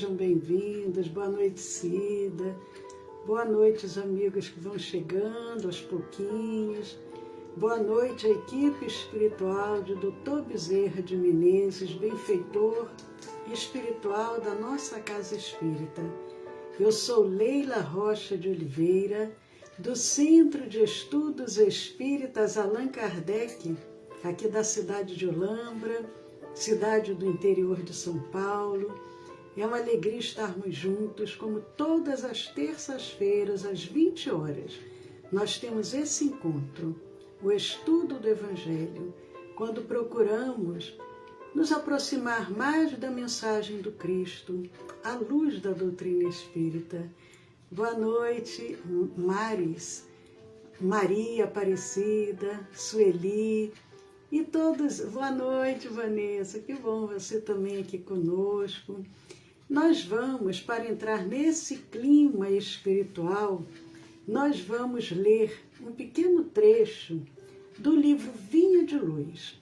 sejam bem-vindos. Boa noite, Cida. Boa noite, os amigos que vão chegando aos pouquinhos. Boa noite, a equipe espiritual de Dr. Bezerra de Menezes, benfeitor espiritual da nossa Casa Espírita. Eu sou Leila Rocha de Oliveira, do Centro de Estudos Espíritas Allan Kardec, aqui da cidade de Olambra, cidade do interior de São Paulo. É uma alegria estarmos juntos, como todas as terças-feiras, às 20 horas. Nós temos esse encontro, o estudo do Evangelho, quando procuramos nos aproximar mais da mensagem do Cristo, à luz da doutrina espírita. Boa noite, Maris, Maria Aparecida, Sueli e todos. Boa noite, Vanessa, que bom você também aqui conosco. Nós vamos, para entrar nesse clima espiritual, nós vamos ler um pequeno trecho do livro Vinha de Luz,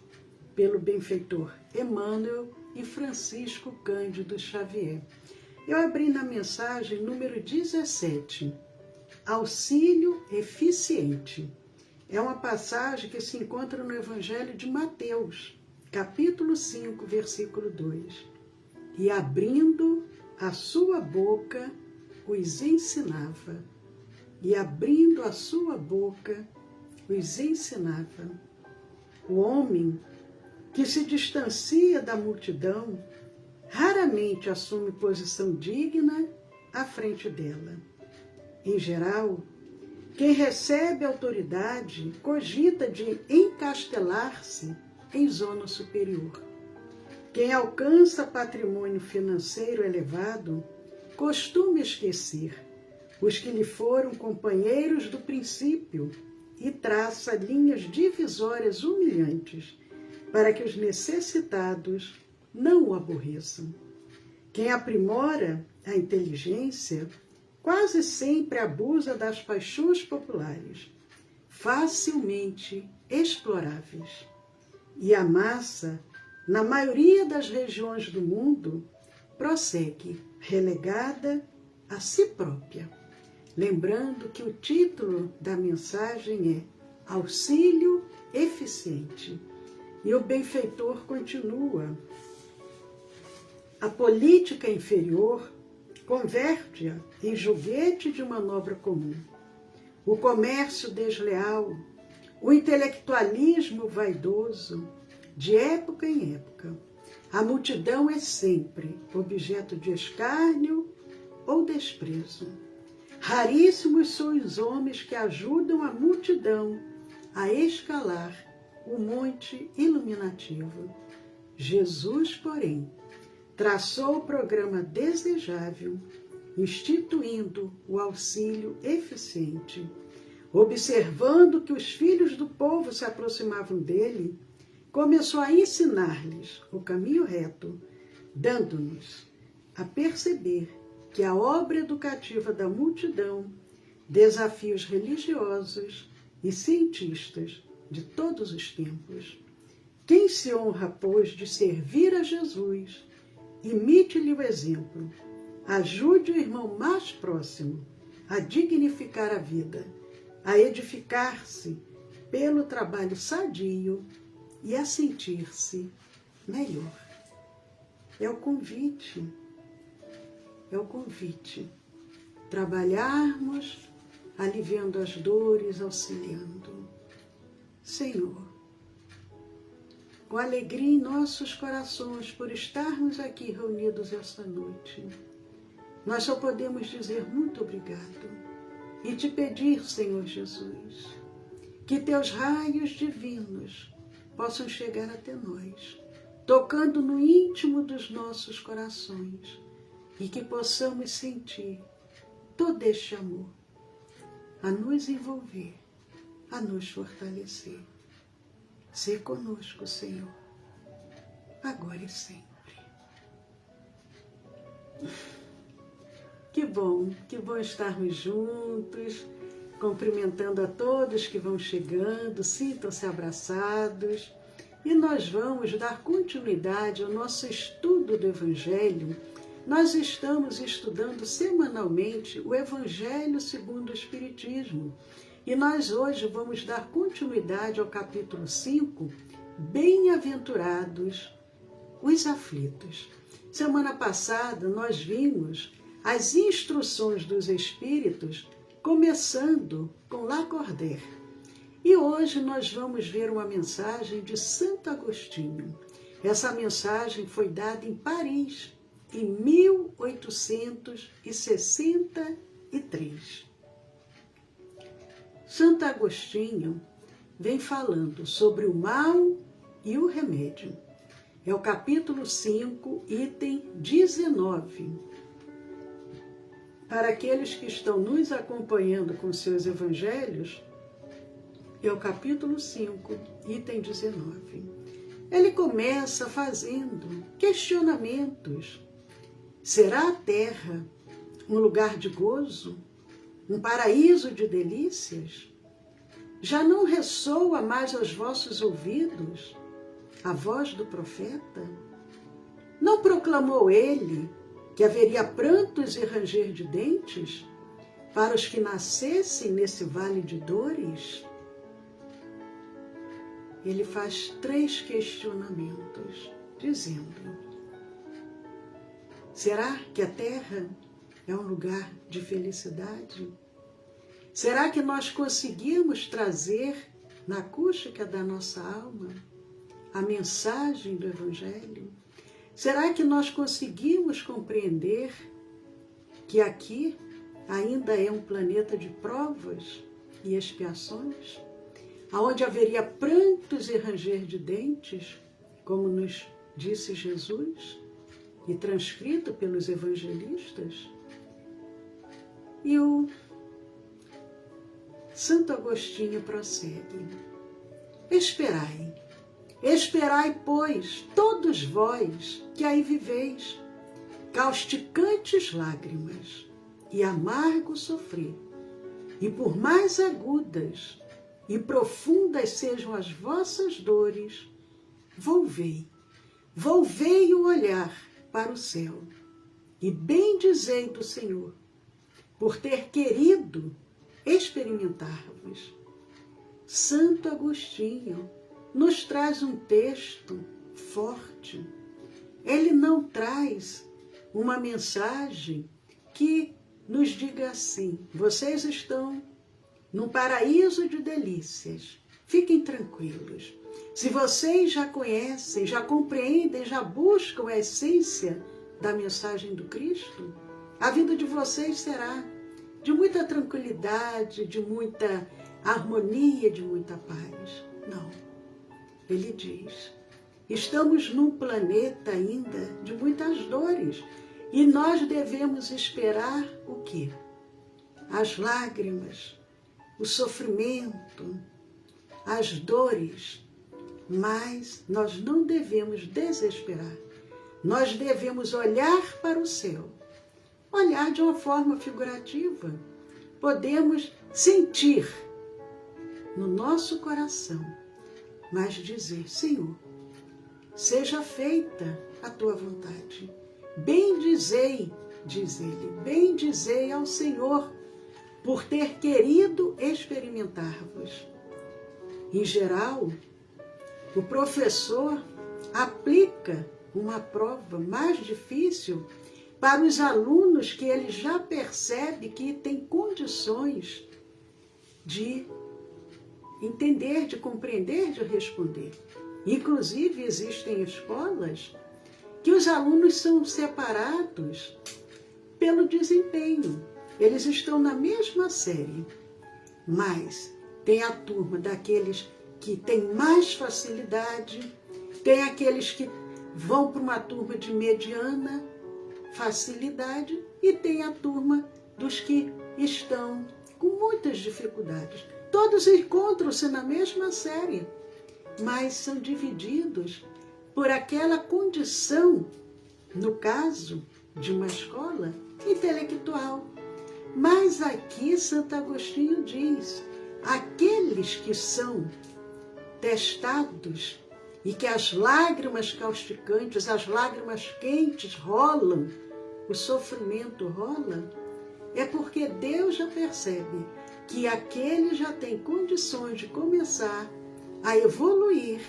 pelo benfeitor Emmanuel e Francisco Cândido Xavier. Eu abri na mensagem número 17, Auxílio Eficiente. É uma passagem que se encontra no Evangelho de Mateus, capítulo 5, versículo 2. E abrindo a sua boca, os ensinava. E abrindo a sua boca, os ensinava. O homem que se distancia da multidão raramente assume posição digna à frente dela. Em geral, quem recebe autoridade cogita de encastelar-se em zona superior. Quem alcança patrimônio financeiro elevado costuma esquecer os que lhe foram companheiros do princípio e traça linhas divisórias humilhantes para que os necessitados não o aborreçam. Quem aprimora a inteligência quase sempre abusa das paixões populares, facilmente exploráveis. E a massa, na maioria das regiões do mundo, prossegue relegada a si própria. Lembrando que o título da mensagem é Auxílio Eficiente. E o benfeitor continua. A política inferior converte-a em joguete de manobra comum. O comércio desleal, o intelectualismo vaidoso, de época em época. A multidão é sempre objeto de escárnio ou desprezo. Raríssimos são os homens que ajudam a multidão a escalar o monte iluminativo. Jesus, porém, traçou o programa desejável, instituindo o auxílio eficiente. Observando que os filhos do povo se aproximavam dele, começou a ensinar-lhes o caminho reto, dando-nos a perceber que a obra educativa da multidão desafia os religiosos e cientistas de todos os tempos. Quem se honra, pois, de servir a Jesus, imite-lhe o exemplo, ajude o irmão mais próximo a dignificar a vida, a edificar-se pelo trabalho sadio e a sentir-se melhor. É o convite, trabalharmos aliviando as dores, auxiliando. Senhor, com alegria em nossos corações por estarmos aqui reunidos esta noite, nós só podemos dizer muito obrigado e te pedir, Senhor Jesus, que teus raios divinos possam chegar até nós, tocando no íntimo dos nossos corações e que possamos sentir todo este amor a nos envolver, a nos fortalecer. Sê conosco, Senhor, agora e sempre. Que bom estarmos juntos, cumprimentando a todos que vão chegando, sintam-se abraçados. E nós vamos dar continuidade ao nosso estudo do Evangelho nós estamos estudando semanalmente o Evangelho segundo o Espiritismo. E nós hoje vamos dar continuidade ao capítulo 5, Bem-aventurados os aflitos. Semana passada nós vimos as instruções dos Espíritos, começando com Lacordaire. E hoje nós vamos ver uma mensagem de Santo Agostinho. Essa mensagem foi dada em Paris, em 1863. Santo Agostinho vem falando sobre o mal e o remédio. É o capítulo 5, item 19. Para aqueles que estão nos acompanhando com seus evangelhos, é o capítulo 5, item 19. Ele começa fazendo questionamentos. Será a terra um lugar de gozo? Um paraíso de delícias? Já não ressoa mais aos vossos ouvidos a voz do profeta? Não proclamou ele que haveria prantos e ranger de dentes para os que nascessem nesse vale de dores? Ele faz 3 questionamentos, dizendo: será que a terra é um lugar de felicidade? Será que nós conseguimos trazer na acústica da nossa alma a mensagem do Evangelho? Será que nós conseguimos compreender que aqui ainda é um planeta de provas e expiações, aonde haveria prantos e ranger de dentes, como nos disse Jesus e transcrito pelos evangelistas? E o Santo Agostinho prossegue: esperai, pois, todos vós que aí viveis, causticantes lágrimas e amargo sofrer, e por mais agudas e profundas sejam as vossas dores, volvei o olhar para o céu, e bendizei do Senhor, por ter querido experimentar-vos. Santo Agostinho nos traz um texto forte. Ele não traz uma mensagem que nos diga assim: vocês estão num paraíso de delícias, fiquem tranquilos. Se vocês já conhecem, já compreendem, já buscam a essência da mensagem do Cristo, a vida de vocês será de muita tranquilidade, de muita harmonia, de muita paz. Não. Ele diz: estamos num planeta ainda de muitas dores e nós devemos esperar o quê? As lágrimas, o sofrimento, as dores, mas nós não devemos desesperar. Nós devemos olhar para o céu, olhar de uma forma figurativa. Podemos sentir no nosso coração, mas dizer: Senhor, seja feita a tua vontade. Bendizei, diz ele, bendizei ao Senhor por ter querido experimentar-vos. Em geral, o professor aplica uma prova mais difícil para os alunos que ele já percebe que tem condições de entender, de compreender, de responder. Inclusive, existem escolas que os alunos são separados pelo desempenho. Eles estão na mesma série, mas tem a turma daqueles que têm mais facilidade, tem aqueles que vão para uma turma de mediana facilidade e tem a turma dos que estão com muitas dificuldades. Todos encontram-se na mesma série, mas são divididos por aquela condição, no caso de uma escola, intelectual. Mas aqui Santo Agostinho diz: aqueles que são testados e que as lágrimas causticantes, as lágrimas quentes rolam o sofrimento rola, é porque Deus já percebe que aquele já tem condições de começar a evoluir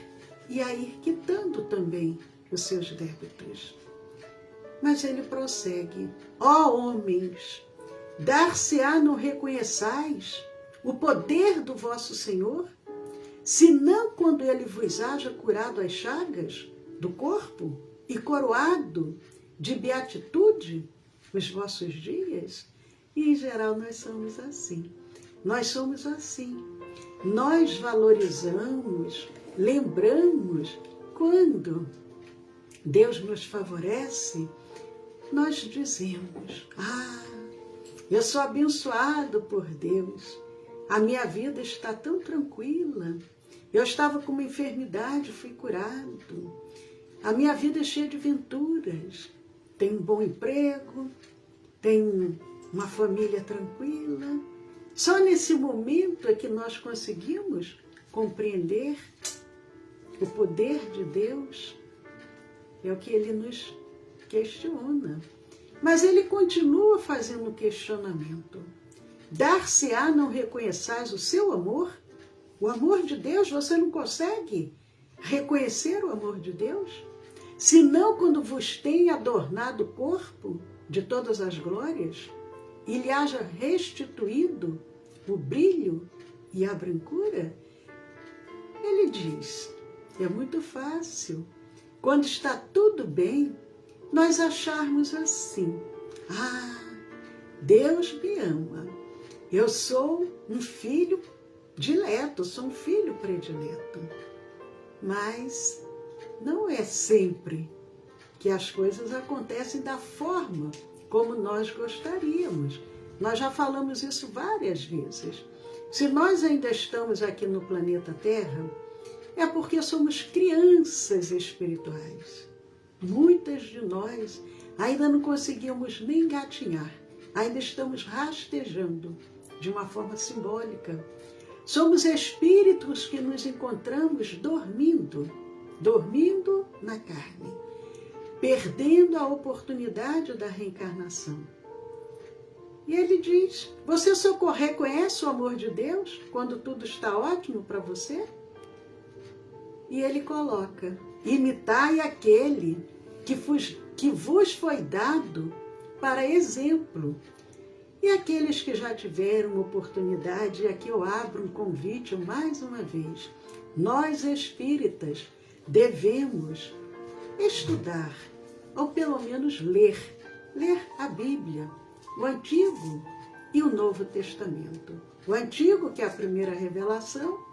e a ir quitando também os seus débitos. Mas ele prossegue: ó homens, dar-se-á não reconheçais o poder do vosso Senhor, senão quando ele vos haja curado as chagas do corpo e coroado de beatitude os vossos dias? E em geral nós somos assim. Nós somos assim. Nós valorizamos, lembramos quando Deus nos favorece, nós dizemos: ah, eu sou abençoado por Deus, a minha vida está tão tranquila, eu estava com uma enfermidade, fui curado, a minha vida é cheia de venturas, tenho um bom emprego, tenho uma família tranquila. Só nesse momento é que nós conseguimos compreender o poder de Deus. É o que ele nos questiona. Mas ele continua fazendo um questionamento. Dar-se-á não reconheçais o seu amor? O amor de Deus, você não consegue reconhecer o amor de Deus? Senão quando vos tem adornado o corpo de todas as glórias, e lhe haja restituído o brilho e a brancura? Ele diz, é muito fácil, quando está tudo bem, nós acharmos assim: ah, Deus me ama, eu sou um filho dileto, sou um filho predileto. Mas não é sempre que as coisas acontecem da forma como nós gostaríamos. Nós já falamos isso várias vezes. Se nós ainda estamos aqui no planeta Terra, é porque somos crianças espirituais. Muitas de nós ainda não conseguimos nem engatinhar, ainda estamos rastejando de uma forma simbólica. Somos espíritos que nos encontramos dormindo na carne, perdendo a oportunidade da reencarnação. E ele diz, você só reconhece o amor de Deus quando tudo está ótimo para você? E ele coloca, imitai aquele que vos foi dado para exemplo. E aqueles que já tiveram oportunidade, e aqui eu abro um convite mais uma vez, nós espíritas devemos estudar, ou pelo menos ler a Bíblia, o Antigo e o Novo Testamento. O Antigo, que é a primeira revelação,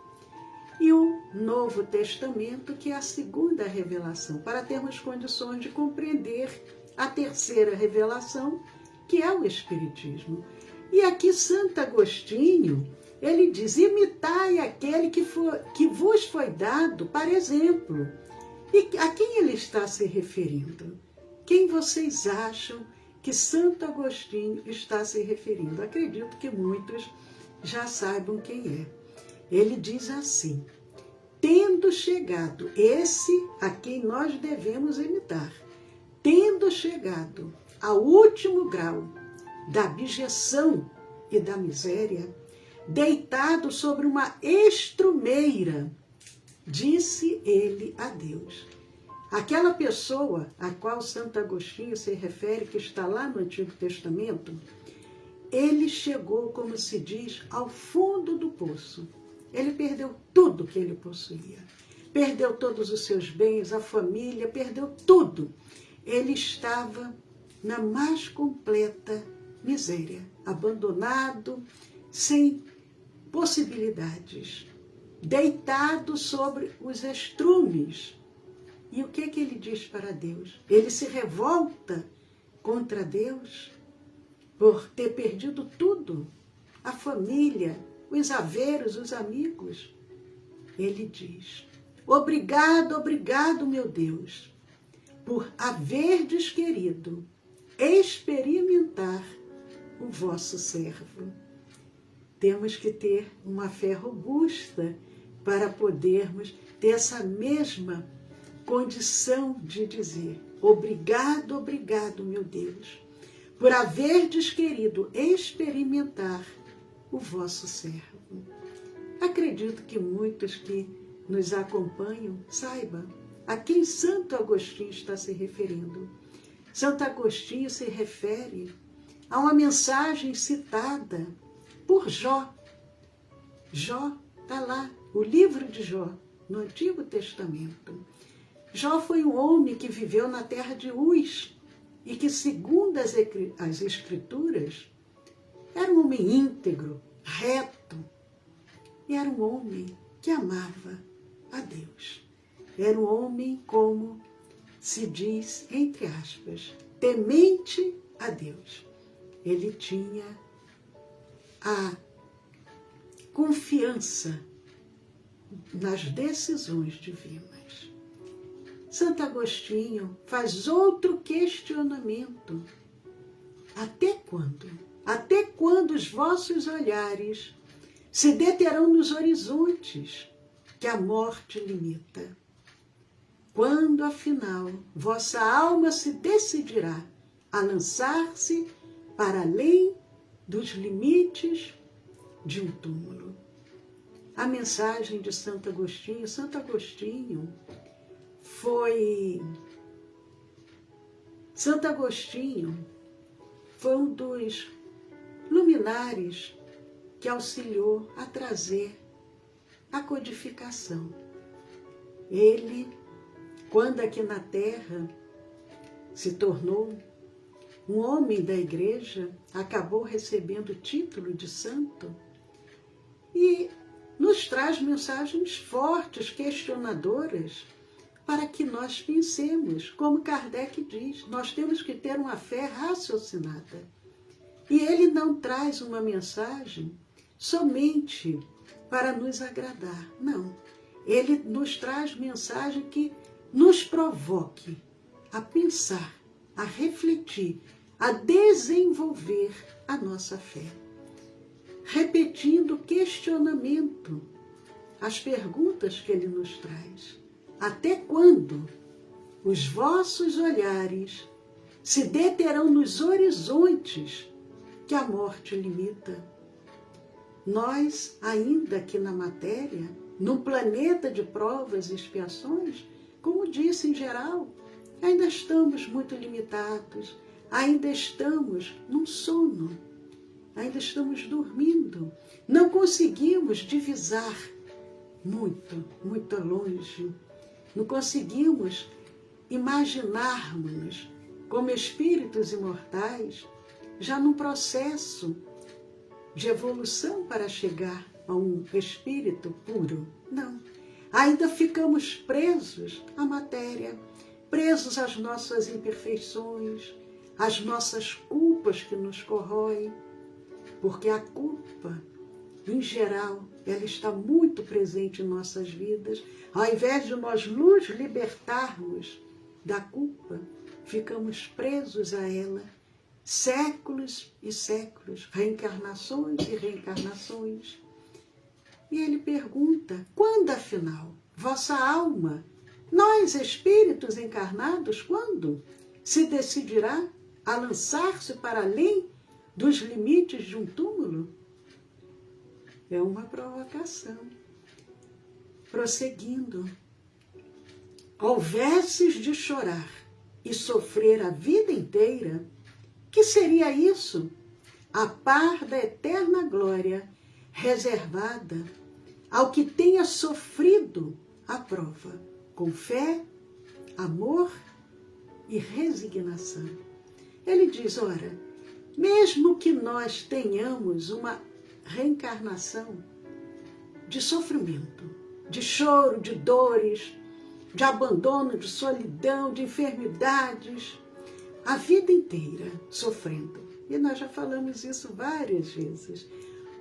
e o Novo Testamento, que é a segunda revelação, para termos condições de compreender a terceira revelação, que é o Espiritismo. E aqui Santo Agostinho, ele diz, imitai aquele que vos foi dado para exemplo. E a quem ele está se referindo? Quem vocês acham que Santo Agostinho está se referindo? Acredito que muitos já saibam quem é. Ele diz assim, tendo chegado, esse a quem nós devemos imitar, tendo chegado ao último grau da abjeção e da miséria, deitado sobre uma estrumeira, disse ele a Deus. Aquela pessoa a qual Santo Agostinho se refere, que está lá no Antigo Testamento, ele chegou, como se diz, ao fundo do poço. Ele perdeu tudo que ele possuía. Perdeu todos os seus bens, a família, perdeu tudo. Ele estava na mais completa miséria, abandonado, sem possibilidades, deitado sobre os estrumes. E o que ele diz para Deus? Ele se revolta contra Deus por ter perdido tudo, a família, os haveres, os amigos. Ele diz, obrigado, obrigado, meu Deus, por haverdes querido experimentar o vosso servo. Temos que ter uma fé robusta para podermos ter essa mesma condição de dizer, obrigado, obrigado, meu Deus, por haverdes querido experimentar o vosso servo. Acredito que muitos que nos acompanham saibam a quem Santo Agostinho está se referindo. Santo Agostinho se refere a uma mensagem citada por Jó. Jó está lá, o livro de Jó, no Antigo Testamento. Jó foi um homem que viveu na terra de Uz e que, segundo as Escrituras, era um homem íntegro, reto, e era um homem que amava a Deus. Era um homem, como se diz, entre aspas, temente a Deus. Ele tinha a confiança nas decisões divinas. Santo Agostinho faz outro questionamento. Até quando? Até quando os vossos olhares se deterão nos horizontes que a morte limita? Quando, afinal, vossa alma se decidirá a lançar-se para além dos limites de um túmulo? A mensagem de Santo Agostinho foi um dos luminares que auxiliou a trazer a codificação. Ele, quando aqui na Terra se tornou um homem da Igreja, acabou recebendo o título de santo e nos traz mensagens fortes, questionadoras, para que nós pensemos, como Kardec diz, nós temos que ter uma fé raciocinada. E ele não traz uma mensagem somente para nos agradar, não. Ele nos traz mensagem que nos provoque a pensar, a refletir, a desenvolver a nossa fé. Repetindo o questionamento, as perguntas que ele nos traz. Até quando os vossos olhares se deterão nos horizontes que a morte limita? Nós, ainda aqui na matéria, num planeta de provas e expiações, como disse em geral, ainda estamos muito limitados, ainda estamos num sono, ainda estamos dormindo, não conseguimos divisar muito longe, não conseguimos imaginarmos como espíritos imortais, já num processo de evolução para chegar a um espírito puro. Não. Ainda ficamos presos à matéria, presos às nossas imperfeições, às nossas culpas que nos corroem, porque a culpa, em geral, ela está muito presente em nossas vidas. Ao invés de nós nos libertarmos da culpa, ficamos presos a ela séculos e séculos, reencarnações e reencarnações. E ele pergunta, quando afinal, vossa alma, nós espíritos encarnados, quando se decidirá a lançar-se para além dos limites de um túmulo? É uma provocação. Prosseguindo, houvesses de chorar e sofrer a vida inteira, que seria isso? A par da eterna glória reservada ao que tenha sofrido a prova, com fé, amor e resignação. Ele diz, ora, mesmo que nós tenhamos uma reencarnação de sofrimento, de choro, de dores, de abandono, de solidão, de enfermidades, a vida inteira sofrendo. E nós já falamos isso várias vezes.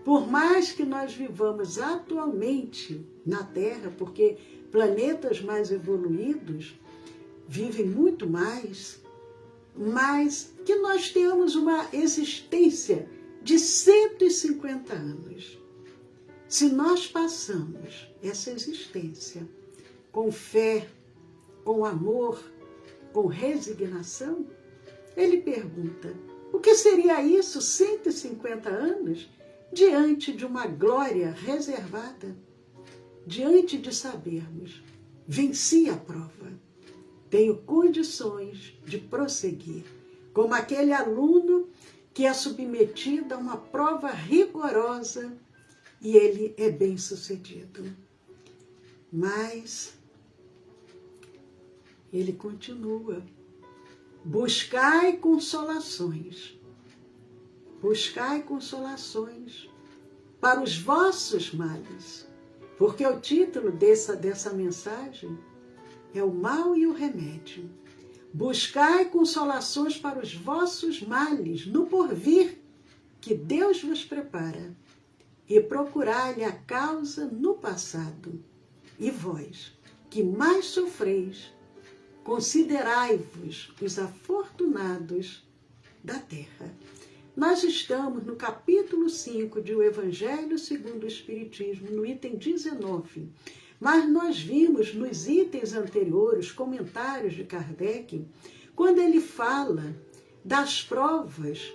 Por mais que nós vivamos atualmente na Terra, porque planetas mais evoluídos vivem muito mais, mas que nós temos uma existência de 150 anos. Se nós passamos essa existência com fé, com amor, com resignação, ele pergunta, O que seria isso, 150 anos, diante de uma glória reservada? Diante de sabermos, venci a prova, tenho condições de prosseguir, como aquele aluno que é submetido a uma prova rigorosa e ele é bem-sucedido. Mas ele continua. Buscai consolações para os vossos males, porque o título dessa mensagem é o mal e o remédio. Buscai consolações para os vossos males no porvir, que Deus vos prepara, e procurai-lhe a causa no passado. E vós, que mais sofreis, considerai-vos os afortunados da terra. Nós estamos no capítulo 5 de O Evangelho segundo o Espiritismo, no item 19. Mas nós vimos nos itens anteriores, comentários de Kardec, quando ele fala das provas,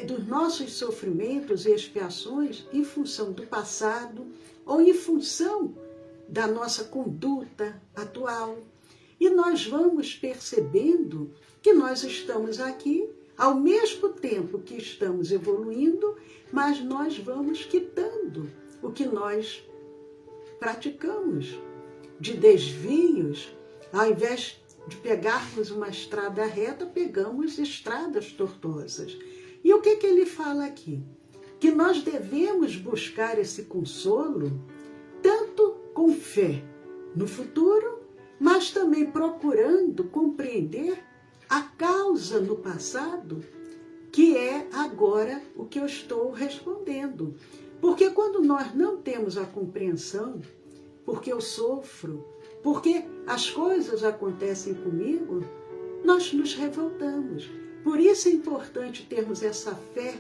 dos nossos sofrimentos e expiações em função do passado ou em função da nossa conduta atual. E nós vamos percebendo que nós estamos aqui, ao mesmo tempo que estamos evoluindo, mas nós vamos quitando o que nós praticamos de desvios. Ao invés de pegarmos uma estrada reta, pegamos estradas tortuosas. E o que ele fala aqui? Que nós devemos buscar esse consolo, tanto com fé no futuro, mas também procurando compreender a causa no passado, que é agora o que eu estou respondendo. Porque quando nós não temos a compreensão, porque eu sofro, porque as coisas acontecem comigo, nós nos revoltamos. Por isso é importante termos essa fé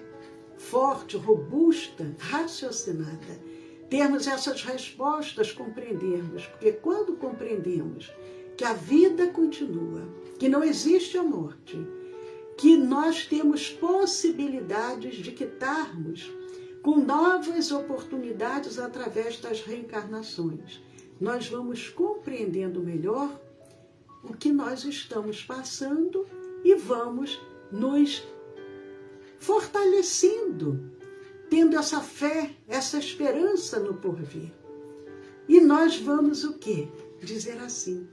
forte, robusta, raciocinada. Termos essas respostas, compreendermos. Porque quando compreendemos que a vida continua, que não existe a morte, que nós temos possibilidades de quitarmos com novas oportunidades através das reencarnações, nós vamos compreendendo melhor o que nós estamos passando e vamos nos fortalecendo, tendo essa fé, essa esperança no porvir. E nós vamos o quê? Dizer assim: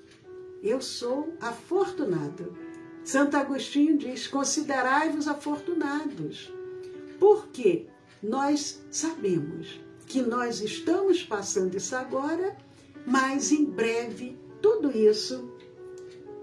eu sou afortunado. Santo Agostinho diz: considerai-vos afortunados. Porque nós sabemos que nós estamos passando isso agora, mas em breve tudo isso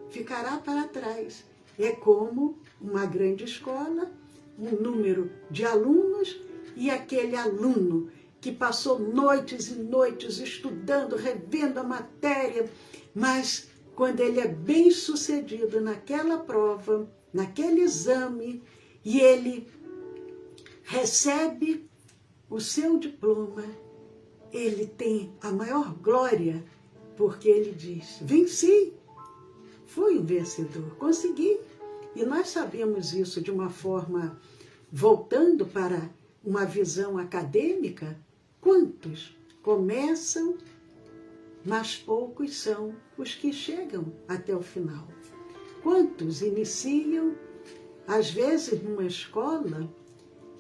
ficará para trás. É como uma grande escola, um número de alunos, e aquele aluno que passou noites e noites estudando, revendo a matéria, mas quando ele é bem sucedido naquela prova, naquele exame, e ele recebe o seu diploma, ele tem a maior glória, porque ele diz: venci, fui um vencedor, consegui. E nós sabemos isso de uma forma, voltando para uma visão acadêmica, quantos começam, mas poucos são os que chegam até o final. Quantos iniciam, às vezes numa escola,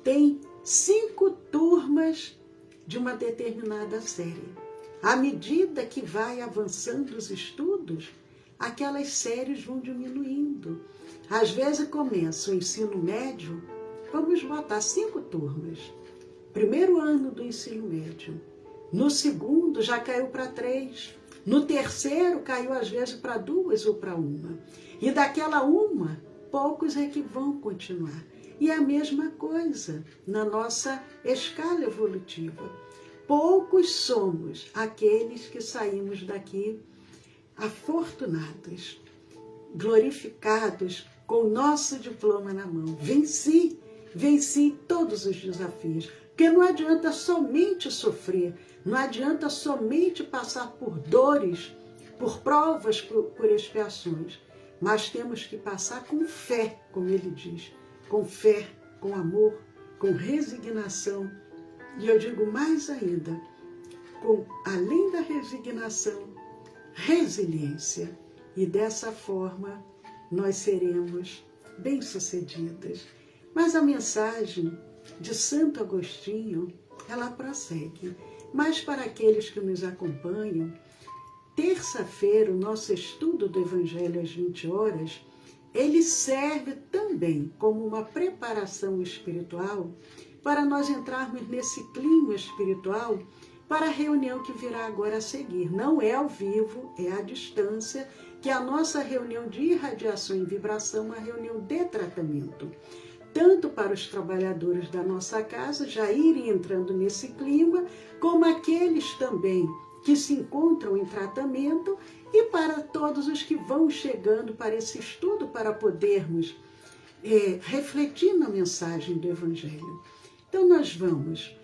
tem 5 turmas de uma determinada série. À medida que vai avançando os estudos, aquelas séries vão diminuindo. Às vezes começa o ensino médio, vamos botar 5 turmas. Primeiro ano do ensino médio. No segundo já caiu para 3. No terceiro caiu às vezes para 2 ou para 1. E daquela uma, poucos é que vão continuar. E é a mesma coisa na nossa escala evolutiva. Poucos somos aqueles que saímos daqui afortunados, glorificados, com o nosso diploma na mão. Venci todos os desafios. Porque não adianta somente sofrer, não adianta somente passar por dores, por provas, por expiações. Mas temos que passar com fé, como ele diz, com fé, com amor, com resignação. E eu digo mais ainda, com, além da resignação, resiliência. E dessa forma nós seremos bem-sucedidas. Mas a mensagem de Santo Agostinho, ela prossegue. Mas para aqueles que nos acompanham, terça-feira, o nosso estudo do Evangelho às 20 horas, ele serve também como uma preparação espiritual para nós entrarmos nesse clima espiritual para a reunião que virá agora a seguir. Não é ao vivo, é à distância, que é a nossa reunião de irradiação e vibração, uma reunião de tratamento. Tanto para os trabalhadores da nossa casa já irem entrando nesse clima, como aqueles também que se encontram em tratamento e para todos os que vão chegando para esse estudo, para podermos refletir na mensagem do Evangelho. Então nós vamos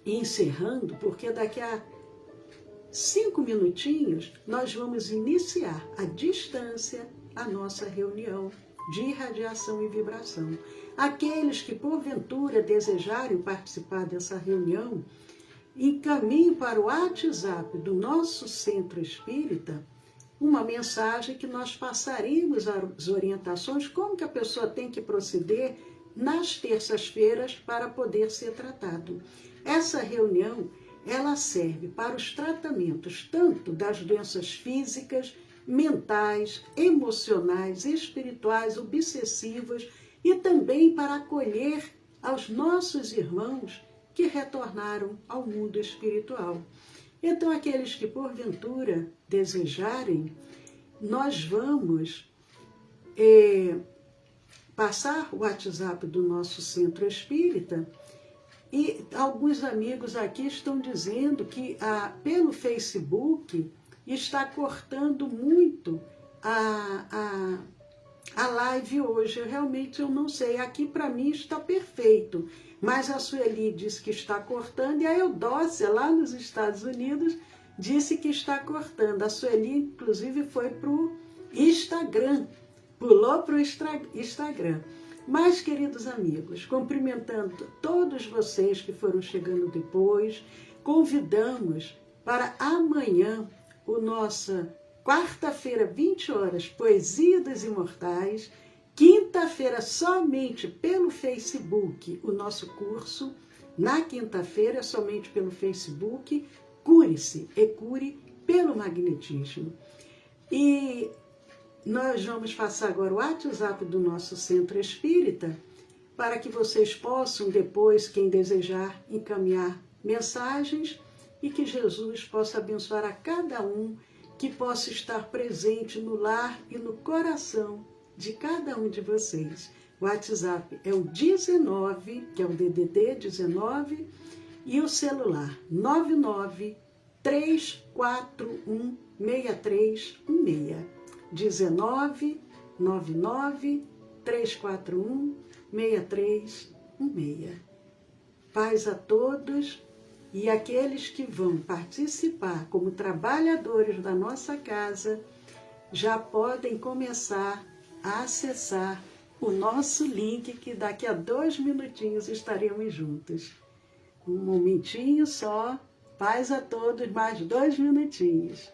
encerrando, porque daqui a 5 minutinhos nós vamos iniciar à distância a nossa reunião de irradiação e vibração. Aqueles que porventura desejarem participar dessa reunião, encaminhem para o WhatsApp do nosso Centro Espírita uma mensagem que nós passaremos as orientações, como que a pessoa tem que proceder nas terças-feiras para poder ser tratado. Essa reunião, ela serve para os tratamentos tanto das doenças físicas, mentais, emocionais, espirituais, obsessivas e também para acolher aos nossos irmãos que retornaram ao mundo espiritual. Então, aqueles que porventura desejarem, nós vamos passar o WhatsApp do nosso Centro Espírita. E alguns amigos aqui estão dizendo que pelo Facebook está cortando muito a live hoje. Realmente eu não sei. Aqui para mim está perfeito. Mas a Sueli disse que está cortando e a Eudócia, lá nos Estados Unidos, disse que está cortando. A Sueli, inclusive, foi para o Instagram. Pulou para o Instagram. Mas, queridos amigos, cumprimentando todos vocês que foram chegando depois, convidamos para amanhã, o nosso quarta-feira, 20 horas, Poesia dos Imortais, quinta-feira, somente pelo Facebook, o nosso curso, na quinta-feira, somente pelo Facebook, Cure-se e Cure pelo Magnetismo. E nós vamos passar agora o WhatsApp do nosso Centro Espírita para que vocês possam depois, quem desejar, encaminhar mensagens e que Jesus possa abençoar a cada um, que possa estar presente no lar e no coração de cada um de vocês. O WhatsApp é o 19, que é o DDD 19, e o celular 99 341 6316. 19 99 341 6316. Paz a todos, e aqueles que vão participar como trabalhadores da nossa casa já podem começar a acessar o nosso link, que daqui a 2 minutinhos estaremos juntos. Um momentinho só, paz a todos, mais 2 minutinhos.